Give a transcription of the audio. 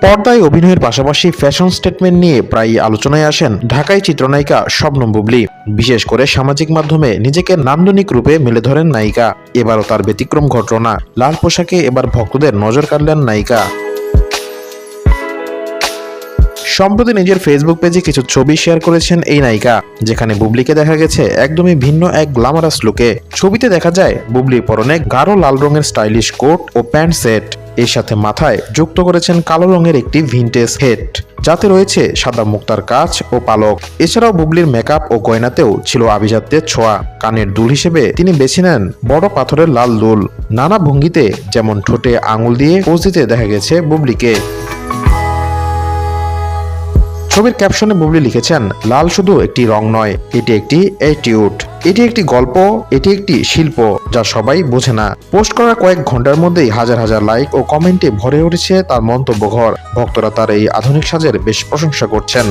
পর্দায় অভিনয়ের পাশাপাশি ফ্যাশন স্টেটমেন্ট নিয়ে প্রায়ই আলোচনায় আসেন ঢাকাই চিত্রনায়িকা শবনম বুবলী। বিশেষ করে সামাজিক মাধ্যমে নিজেকে নান্দনিক রূপে মেলে ধরেন নায়িকা। এবারও তার ব্যতিক্রম ঘটল না। লাল পোশাকে এবার ভক্তদের নজর কাড়লেন নায়িকা। সম্প্রতি নিজের ফেসবুক পেজে কিছু ছবি শেয়ার করেছেন এই নায়িকা, যেখানে বুবলিকে দেখা গেছে একদমই ভিন্ন এক গ্ল্যামারাস লুকে। ছবিতে দেখা যায় বুবলির পরনে গাঢ় লাল রঙের স্টাইলিশ কোট ও প্যান্ট সেট। এর সাথে মাথায় যুক্ত করেছেন কালো রঙের একটি ভিনটেজ হেড, যাতে রয়েছে সাদা মুক্তার কাজ ও পালক। এছাড়াও বুবলির মেকআপ ও গয়নাতেও ছিল আভিজাত্যের ছোঁয়া। কানের দুল হিসেবে তিনি বেছে নেন বড় পাথরের লাল দুল। নানা ভঙ্গিতে, যেমন ঠোঁটে আঙুল দিয়ে পোজ দিতে দেখা গেছে বুবলিকে। ছবির ক্যাপশনে বুবলি লিখেছেন, লাল শুধু একটি রং নয়, এটি একটি অ্যাটিটিউড, এটি একটি গল্প, এটি একটি শিল্প যা সবাই বোঝে না। পোস্ট করার কয়েক ঘন্টার মধ্যেই হাজার হাজার লাইক ও কমেন্টে ভরে উঠেছে তার মন্তব্য ঘর। ভক্তরা তার এই আধুনিক সাজের বেশ প্রশংসা করছেন।